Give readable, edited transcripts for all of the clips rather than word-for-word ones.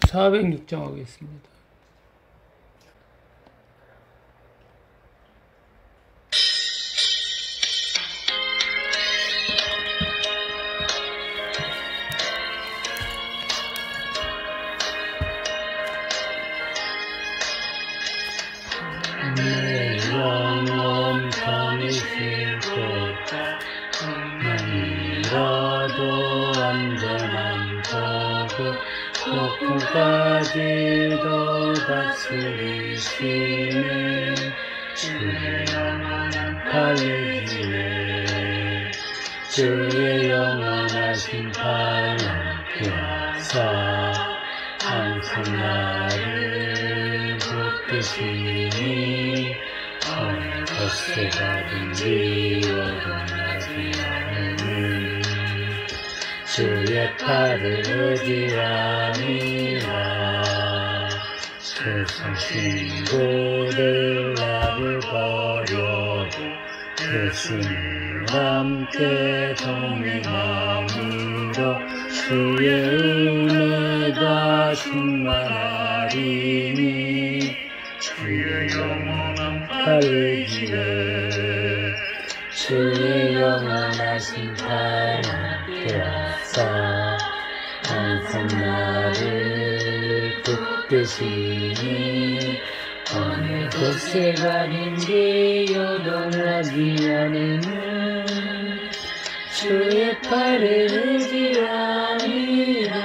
406장 하겠습니다. 내 영혼 편히 쉴 때가 아니라도 안전한 저고 폭풍까지도 다스리시네 주의 영원한 팔레지에 주의 영원하신 팔 함께하사 항상 나를 붙드시니 어느 곳에 가든지 어긋나지 않으니 주의 팔을 의지함이라 세상 친구들 나를 버려도 예수님 함께 동행함으로 주의 은혜가 충만하리니 주의 영원한 팔기에 주의 영원하신 팔 함께하사 항상 나를 붙드시니 어느 곳에 가든지 요동하지 않으면 주의 팔을 의지함이라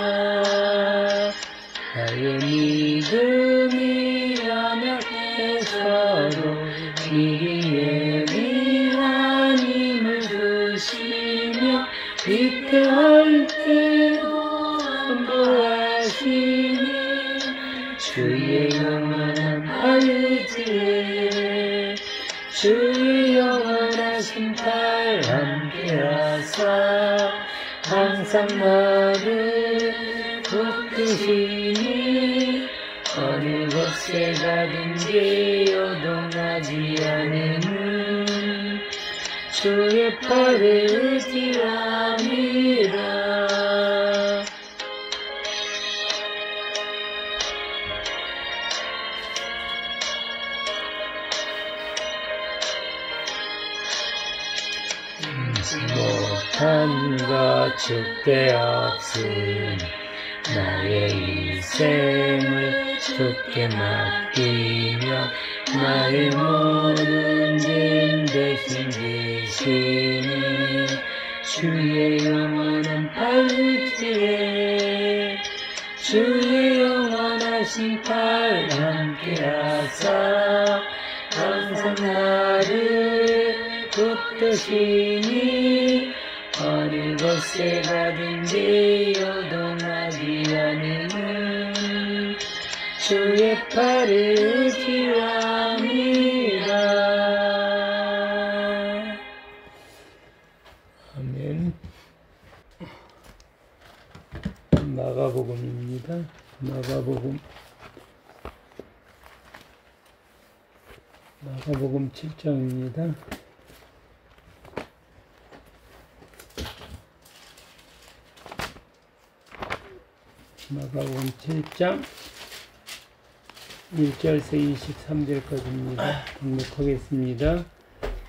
나의 믿음이 연약해서도 이리에 하나님을 두시며 위태할 때도 안보하시니 주의 영원한 팔지에 주의 영원하신 팔 함께하사 항상 나를 붙드시니 어느 곳에 가든지 요동하지 않으면 주의 팔을 의지함이라 못한 것 주께 없으니 나의 인생을 주께 맡기며 나의 모든 짐 대신 지시니 주의 영원한 팔지에 주의 영원하신 팔 함께하사 항상 나를 붙드시니 어느 곳에 가든지 요동하지 않으면 주의 팔을 의지함이라. 아멘. 마가복음입니다. 마가복음 7장입니다. 마가복음 7장 1절에서 23절까지입니다. 등록하겠습니다.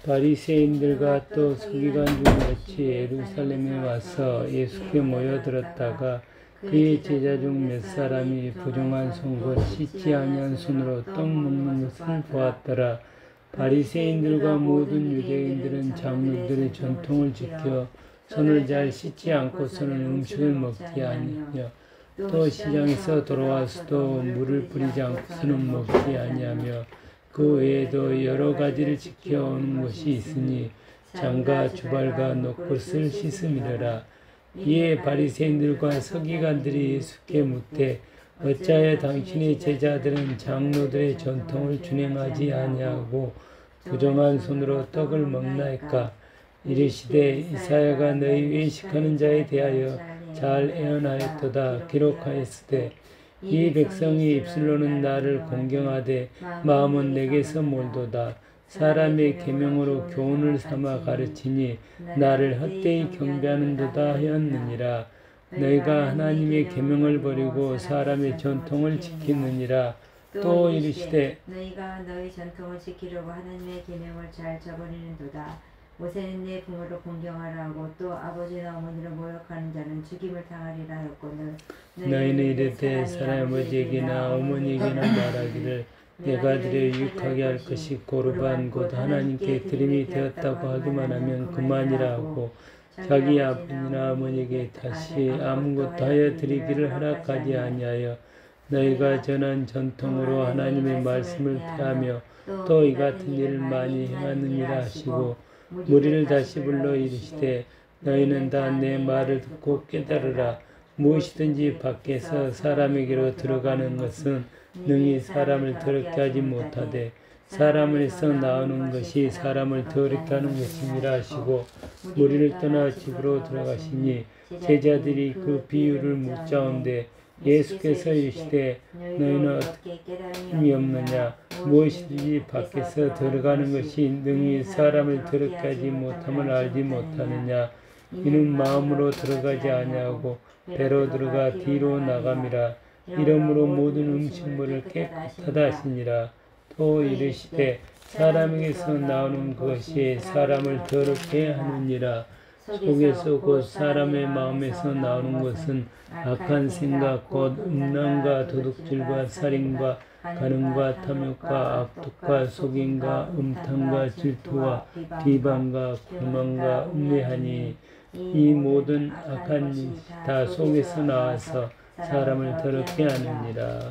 바리새인들과 또 서기관 중 몇이 예루살렘에 와서 예수께 모여들었다가 그의 제자 중 몇 사람이 부정한 손과 씻지 아니한 손으로 떡 먹는 것을 보았더라. 바리새인들과 모든 유대인들은 장로들의 전통을 지켜 손을 잘 씻지 않고서는 음식을 먹지 아니하며 또 시장에서 돌아와서도 물을 뿌리지 않고서는 먹지 아니하며 그 외에도 여러 가지를 지켜오는 것이 있으니 장과 주발과 녹것을 씻음이라. 이에 바리새인들과 서기관들이 예수께 묻되 어찌하여 당신의 제자들은 장로들의 전통을 준행하지 아니하고 부정한 손으로 떡을 먹나이까? 이르시되 이사야가 너희 외식하는 자에 대하여 잘 예언하였도다. 기록하였으되 이 백성이 입술로는 나를 공경하되 마음은 내게서 멀도다. 사람의 계명으로 교훈을 삼아 가르치니 나를 헛되이 경배하는도다 하였느니라. 너희가 하나님의 계명을 버리고 사람의 전통을 지키느니라. 또 이르시되 너희가 너희 전통을 지키려고 하나님의 계명을 잘 저버리는도다. 모세는 내 부모를 공경하라 하고 또 아버지나 어머니를 모욕하는 자는 죽임을 당하리라 하였거늘 너희는 이르되 사람의 아버지에게나 어머니에게나 말하기를 내가 드려 유익하게 할 것이 고르반 곧 하나님께 드림이 되었다고 하기만 하면 그만이라 하고 자기 아버지나 어머니에게 다시 아무것도 하여 드리기를 허락하지 아니하여 너희가 전한 전통으로 하나님의 말씀을 폐하며 또 이 같은 일을 많이 행하느니라 하시고 무리를 다시 불러 이르시되 너희는 다 내 말을 듣고 깨달으라. 무엇이든지 밖에서 사람에게로 들어가는 것은 능히 사람을 더럽게 하지 못하되 사람에서 나오는 것이 사람을 더럽게 하는 것이니라 하시고 무리를 떠나 집으로 들어가시니 제자들이 그 비유를 묻자온데 예수께서 이르시되 너희는 어떻게 깨달음이 없느냐. 무엇이든지 밖에서 들어가는 것이 능히 사람을 더럽게 하지 못함을 알지 못하느냐. 이는 마음으로 들어가지 아니하고 배로 들어가 뒤로 나감이라. 이러므로 모든 음식물을 깨끗하다 하시니라. 또 이르시되 사람에게서 나오는 것이 사람을 더럽게 하느니라. 속에서 곧 사람의 마음에서 나오는 것은 악한 생각 곧 음란과 도둑질과 살인과 간음과 탐욕과 악독과 속임과 음탕과 질투와 비방과 교만과 음해하니 이 모든 악한 일이 다 속에서 나와서 사람을 더럽게 하느니라.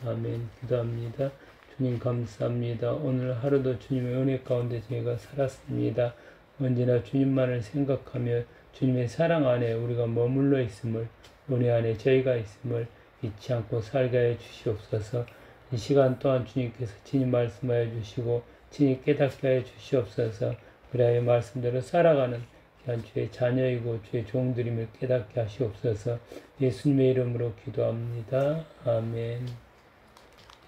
아멘. 기도합니다. 주님 감사합니다. 오늘 하루도 주님의 은혜 가운데 저희가 살았습니다. 언제나 주님만을 생각하며 주님의 사랑 안에 우리가 머물러 있음을, 은혜 안에 저희가 있음을 잊지 않고 살게 하여 주시옵소서. 이 시간 또한 주님께서 친히 말씀하여 주시고 친히 깨닫게 하여 주시옵소서. 그리하여 말씀대로 살아가는 귀한 주의 자녀이고 주의 종들임을 깨닫게 하시옵소서. 예수님의 이름으로 기도합니다. 아멘.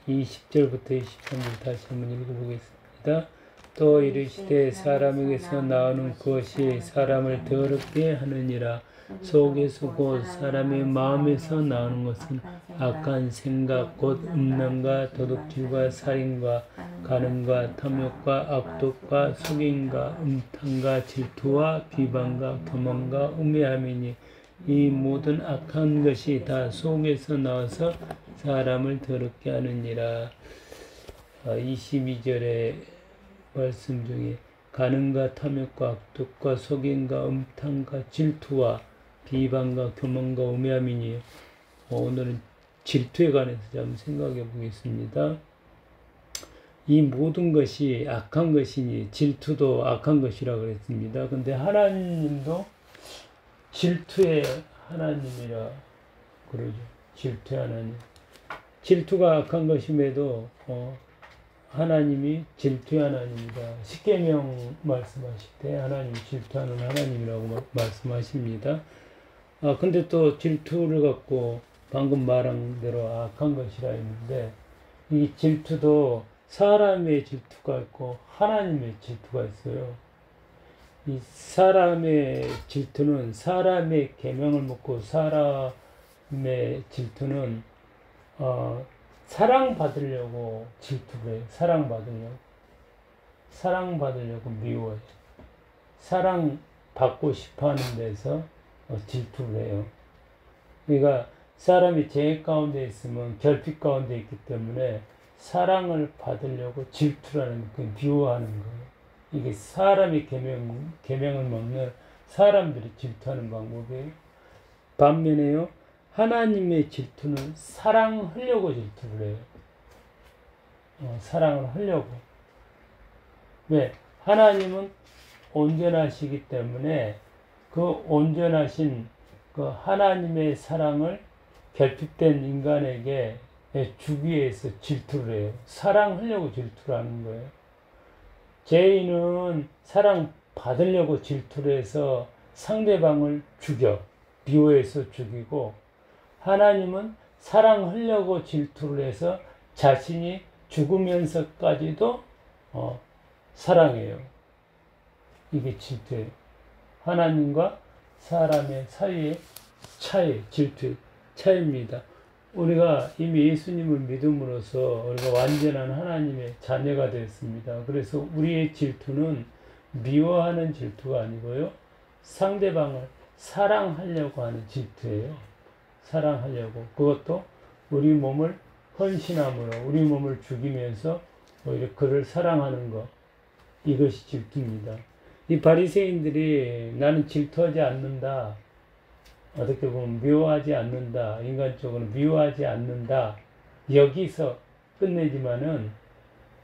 20절부터 23절 다시 한번 읽어보겠습니다. 또 이르시되 사람에게서 나오는 것이 사람을 더럽게 하느니라. 속에서 곧 사람의 마음에서 나오는 것은 악한 생각 곧 음란과 도둑질과 살인과 간음과 탐욕과 악독과 속임과 음탕과 질투와 비방과 교만과 우매함이니 이 모든 악한 것이 다 속에서 나와서 사람을 더럽게 하느니라. 22절의 말씀 중에 간음과 탐욕과 악독과 속임과 음탕과 질투와 비방과 교만과 우매함이니 오늘은 질투에 관해서 좀 생각해 보겠습니다. 이 모든 것이 악한 것이니 질투도 악한 것이라고 그랬습니다. 근데 하나님도 질투의 하나님이라 그러죠. 질투의 하나님. 질투가 악한 것임에도 하나님이 질투의 하나님이다. 십계명 말씀하실 때 하나님 질투하는 하나님이라고 말씀하십니다. 근데 또 질투를 갖고 방금 말한 대로 악한 것이라 했는데 이 질투도 사람의 질투가 있고 하나님의 질투가 있어요. 이 사람의 질투는 사람의 계명을 묻고 사람의 질투는 사랑받으려고 질투를 해요. 사랑받으려고 미워해요. 사랑받고 싶어하는 데서 질투를 해요. 그러니까 사람이 죄 가운데 있으면 결핍 가운데 있기 때문에 사랑을 받으려고 질투라는 그 미워하는 거예요. 이게 사람이 계명을 먹는 사람들이 질투하는 방법이에요. 반면에요, 하나님의 질투는 사랑하려고 질투를 해요. 사랑을 하려고. 왜? 하나님은 온전하시기 때문에 그 온전하신 그 하나님의 사랑을 결핍된 인간에게 주기 위해서 질투를 해요. 사랑하려고 질투를 하는 거예요. 죄인은 사랑받으려고 질투를 해서 상대방을 죽여, 미워해서 죽이고, 하나님은 사랑하려고 질투를 해서 자신이 죽으면서까지도 사랑해요. 이게 질투예요. 하나님과 사람의 사이에 질투의 차이입니다. 우리가 이미 예수님을 믿음으로써 우리가 완전한 하나님의 자녀가 되었습니다. 그래서 우리의 질투는 미워하는 질투가 아니고요. 상대방을 사랑하려고 하는 질투예요. 사랑하려고. 그것도 우리 몸을 헌신함으로 우리 몸을 죽이면서 오히려 그를 사랑하는 것. 이것이 질투입니다. 이 바리새인들이 나는 질투하지 않는다. 어떻게 보면 미워하지 않는다. 인간적으로 미워하지 않는다. 여기서 끝내지만은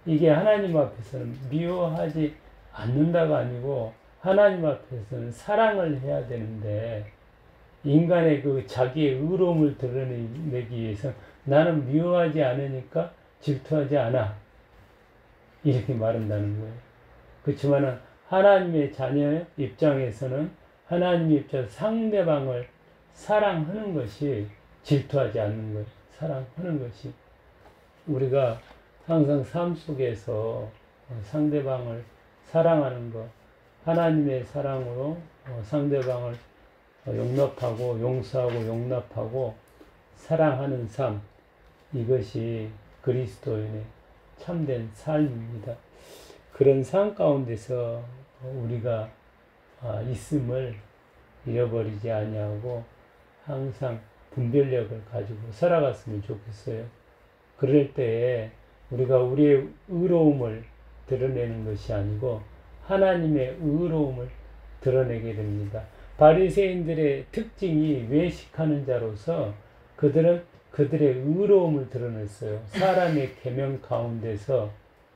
이게 하나님 앞에서는 미워하지 않는다가 아니고 하나님 앞에서는 사랑을 해야 되는데 인간의 그 자기의 의로움을 드러내기 위해서 나는 미워하지 않으니까 질투하지 않아. 이렇게 말한다는 거예요. 그렇지만 하나님의 자녀의 입장에서는 하나님의 입장에서 상대방을 사랑하는 것이 질투하지 않는 거예요. 사랑하는 것이. 우리가 항상 삶 속에서 상대방을 사랑하는 것, 하나님의 사랑으로 상대방을 용납하고 용서하고 용납하고 사랑하는 삶, 이것이 그리스도인의 참된 삶입니다. 그런 삶 가운데서 우리가 있음을 잃어버리지 아니하고 항상 분별력을 가지고 살아갔으면 좋겠어요. 그럴 때에 우리가 우리의 의로움을 드러내는 것이 아니고 하나님의 의로움을 드러내게 됩니다. 바리새인들의 특징이 외식하는 자로서 그들은 그들의 의로움을 드러냈어요. 사람의 계명 가운데서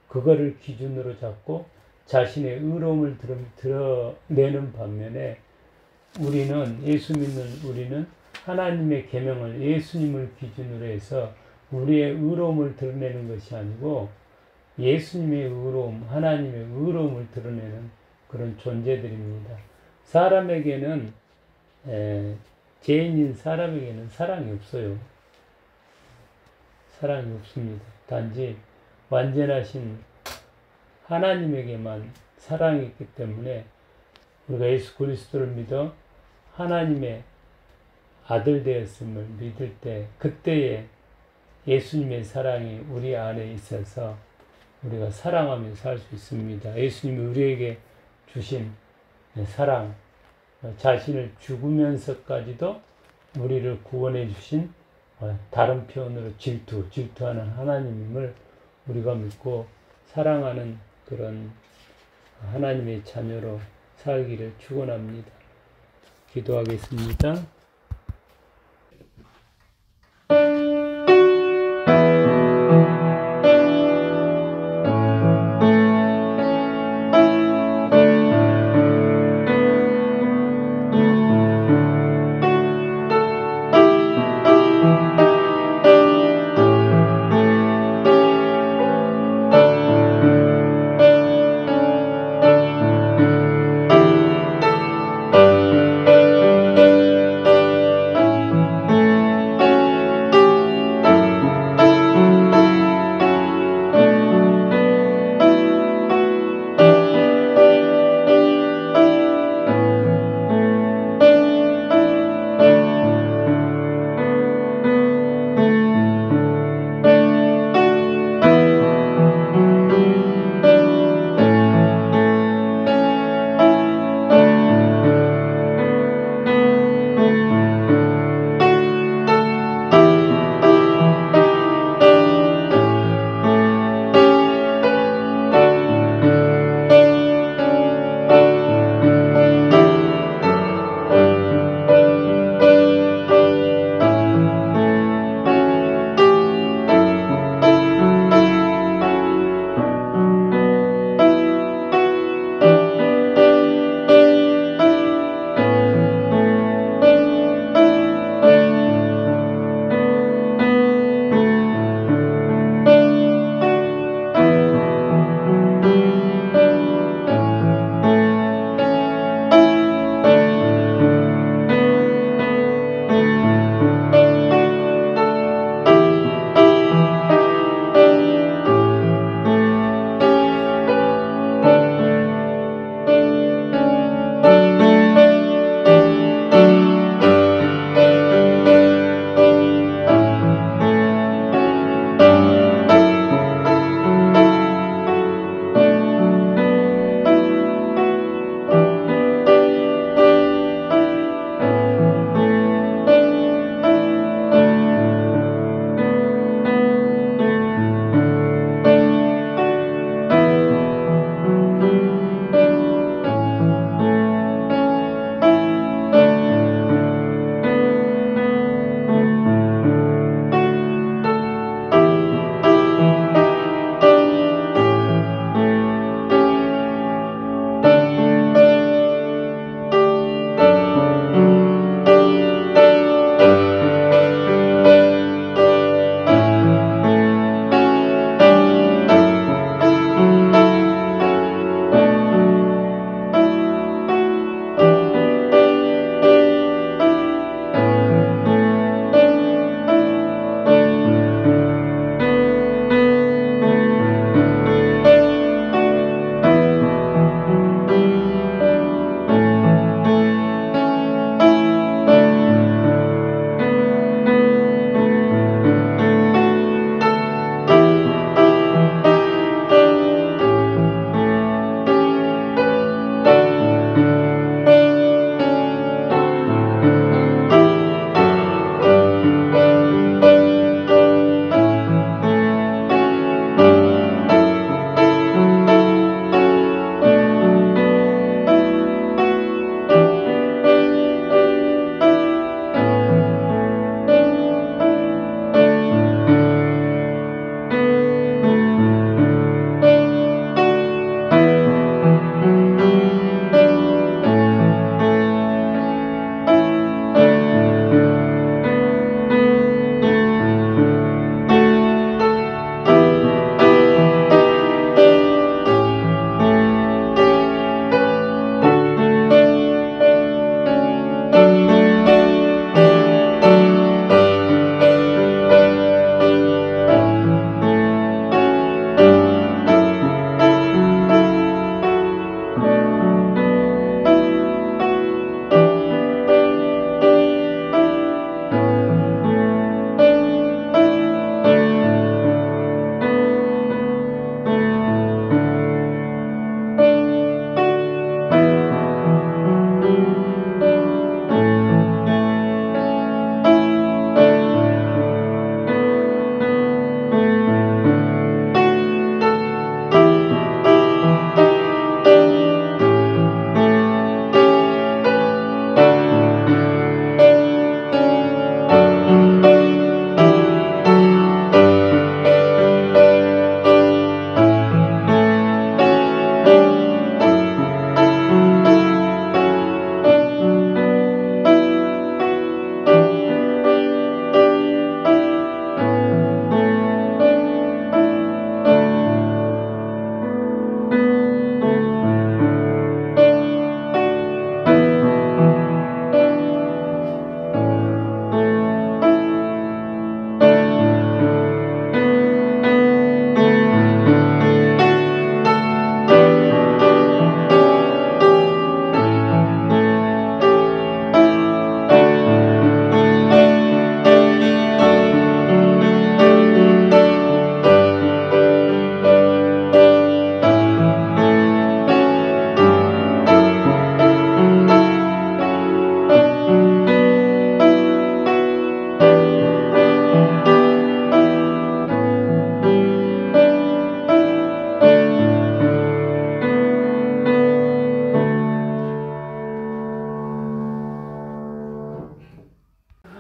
그거를 기준으로 잡고 자신의 의로움을 드러내는 반면에 우리는 예수 믿는 우리는 하나님의 계명을 예수님을 기준으로 해서 우리의 의로움을 드러내는 것이 아니고 예수님의 의로움, 하나님의 의로움을 드러내는 그런 존재들입니다. 사람에게는 죄인인 사람에게는 사랑이 없어요. 사랑이 없습니다. 단지 완전하신 하나님에게만 사랑이 있기 때문에 우리가 예수 그리스도를 믿어 하나님의 아들 되었음을 믿을 때 그때에 예수님의 사랑이 우리 안에 있어서 우리가 사랑하며 살 수 있습니다. 예수님이 우리에게 주신 사랑, 자신을 죽으면서까지도 우리를 구원해 주신 다른 표현으로 질투하는 하나님임을 우리가 믿고 사랑하는 그런 하나님의 자녀로 살기를 축원합니다. 기도하겠습니다.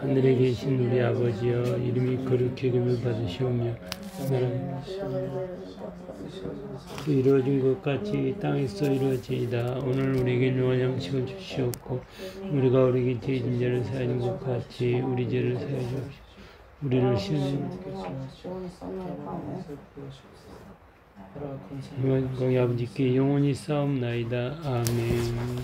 하늘에 계신 우리 아버지여 이름이 거룩히 여김을 받으시오며 나라는 이루어진 것 같이 땅에서 이루어지이다. 오늘 우리에게 일용할 양식을 주시옵고 우리가 우리에게 죄진 자를 사하는 것 같이 우리 죄를 사하여 주옵시고 우리를 시험에 건강의 아버지께 영원히 싸움나이다. 아멘.